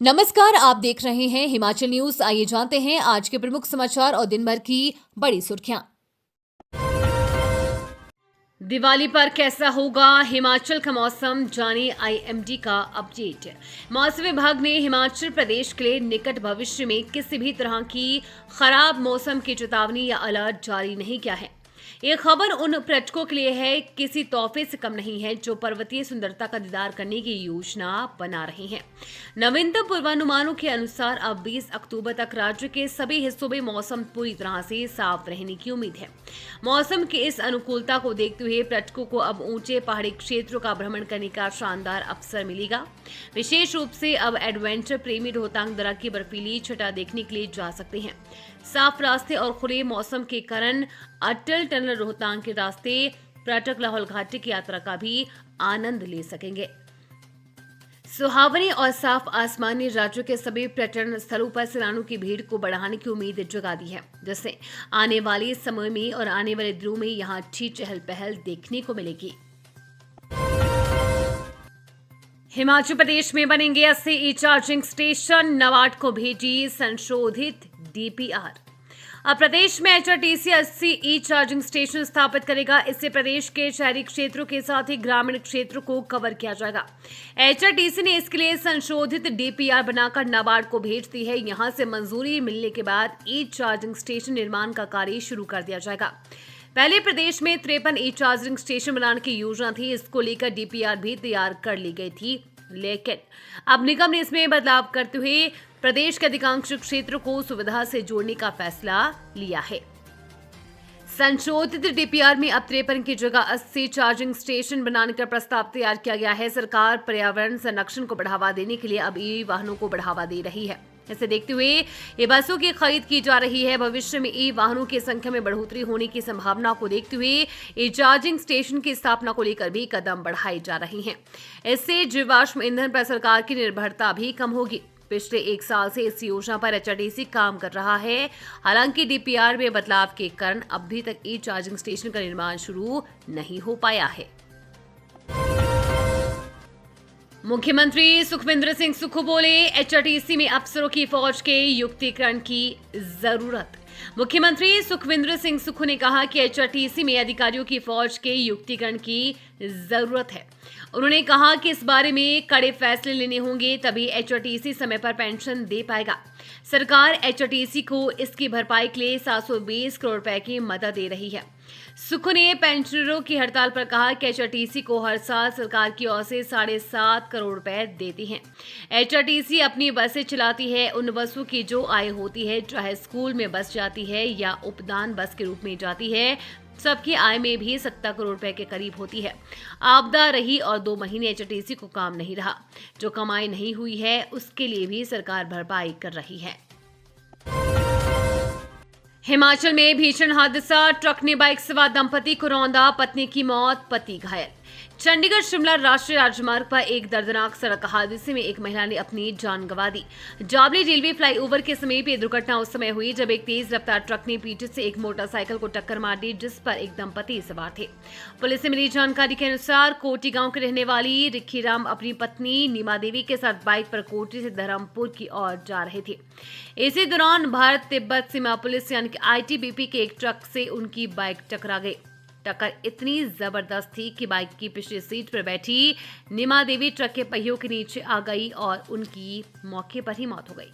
नमस्कार, आप देख रहे हैं हिमाचल न्यूज। आइए जानते हैं आज के प्रमुख समाचार और दिन भर की बड़ी सुर्खियां। दिवाली पर कैसा होगा हिमाचल का मौसम, जानिए आईएमडी का अपडेट। मौसम विभाग ने हिमाचल प्रदेश के लिए निकट भविष्य में किसी भी तरह की खराब मौसम की चेतावनी या अलर्ट जारी नहीं किया है। ये खबर उन पर्यटकों के लिए है, किसी तोहफे से कम नहीं है, जो पर्वतीय सुंदरता का दीदार करने की योजना बना रहे हैं। नवीनतम पूर्वानुमानों के अनुसार अब 20 अक्टूबर तक राज्य के सभी हिस्सों में मौसम पूरी तरह से साफ रहने की उम्मीद है। मौसम की इस अनुकूलता को देखते हुए पर्यटकों को अब ऊंचे पहाड़ी क्षेत्रों का भ्रमण करने का शानदार अवसर मिलेगा। विशेष रूप से अब एडवेंचर प्रेमी रोहतांग दर्रा की बर्फीली छटा देखने के लिए जा सकते हैं। साफ रास्ते और खुले मौसम के कारण अटल टनल रोहतांग के रास्ते पर्यटक लाहौल घाटी की यात्रा का भी आनंद ले सकेंगे। सुहावने और साफ आसमान ने राज्य के सभी पर्यटन स्थलों पर सैलानियों की भीड़ को बढ़ाने की उम्मीद जगा दी है, जिससे आने वाले समय में और आने वाले दिनों में यहां अच्छी चहल पहल देखने को मिलेगी। हिमाचल प्रदेश में बनेंगे 80 ई चार्जिंग स्टेशन, नाबार्ड को भेजी संशोधित डीपीआर। अब प्रदेश में एचआरटीसी 80 ई चार्जिंग स्टेशन स्थापित करेगा। इससे प्रदेश के शहरी क्षेत्रों के साथ ही ग्रामीण क्षेत्रों को कवर किया जाएगा। एचआरटीसी ने इसके लिए संशोधित डीपीआर बनाकर नाबार्ड को भेज दी है। यहां से मंजूरी मिलने के बाद ई चार्जिंग स्टेशन निर्माण का कार्य शुरू कर दिया जाएगा। पहले प्रदेश में 53 ई चार्जिंग स्टेशन बनाने की योजना थी। इसको लेकर डीपीआर भी तैयार कर ली गई थी, लेकिन अब निगम ने इसमें बदलाव करते हुए प्रदेश के अधिकांश क्षेत्रों को सुविधा से जोड़ने का फैसला लिया है। संशोधित डीपीआर में अब 53 की जगह 80 चार्जिंग स्टेशन बनाने का प्रस्ताव तैयार किया गया है। सरकार पर्यावरण संरक्षण को बढ़ावा देने के लिए अब ई वाहनों को बढ़ावा दे रही है। इसे देखते हुए ये बसों की खरीद की जा रही है। भविष्य में ई वाहनों की संख्या में बढ़ोतरी होने की संभावना को देखते हुए ई चार्जिंग स्टेशन की स्थापना को लेकर भी कदम बढ़ाए जा रहे हैं। इससे जीवाश्म ईंधन पर सरकार की निर्भरता भी कम होगी। पिछले 1 साल से इस योजना पर एचआरटीसी काम कर रहा है। हालांकि डीपीआर में बदलाव के कारण अभी तक ई चार्जिंग स्टेशन का निर्माण शुरू नहीं हो पाया है। मुख्यमंत्री सुखविंदर सिंह सुक्खू बोले, एचआरटीसी में अफसरों की फौज के युक्तिकरण की जरूरत। मुख्यमंत्री सुखविंदर सिंह सुक्खू ने कहा कि एचआरटीसी में अधिकारियों की फौज के युक्तिकरण की जरूरत है। उन्होंने कहा कि इस बारे में कड़े फैसले लेने होंगे, तभी एचआरटीसी समय पर पेंशन दे पाएगा। सरकार एचआरटीसी को इसकी भरपाई के लिए 720 करोड़ रुपए की मदद दे रही है। सुक्खू ने पेंशनरों की हड़ताल पर कहा कि एचआरटीसी को हर साल सरकार की ओर से 7.5 करोड़ रुपए देती है। एचआरटीसी अपनी बसें चलाती है। उन बसों की जो आय होती है, चाहे स्कूल में बस जाती है या उपदान बस के रूप में जाती है, सबकी आय में भी 70 करोड़ रुपए के करीब होती है। आपदा रही और 2 महीने एचआरटीसी को काम नहीं रहा। जो कमाई नहीं हुई है उसके लिए भी सरकार भरपाई कर रही है। हिमाचल में भीषण हादसा, ट्रक ने बाइक सवार दंपति को रौंदा, पत्नी की मौत, पति घायल। चंडीगढ़ शिमला राष्ट्रीय राजमार्ग पर एक दर्दनाक सड़क हादसे में एक महिला ने अपनी जान गंवा दी। जावली रेलवे फ्लाईओवर के समीप ये दुर्घटना उस समय हुई जब एक तेज रफ्तार ट्रक ने पीछे से एक मोटरसाइकिल को टक्कर मार दी, जिस पर एक दंपति सवार थे। पुलिस से मिली जानकारी के अनुसार कोटी गांव के रहने वाली रिखीराम अपनी पत्नी नीमा देवी के साथ बाइक पर कोटी से धर्मपुर की ओर जा रहे थे। इसी दौरान भारत तिब्बत सीमा पुलिस यानी कि आईटीबीपी के एक ट्रक से उनकी बाइक टकरा गई। टक्कर इतनी जबरदस्त थी कि बाइक की पिछली सीट पर बैठी नीमा देवी ट्रक के पहियों के नीचे आ गई और उनकी मौके पर ही मौत हो गई।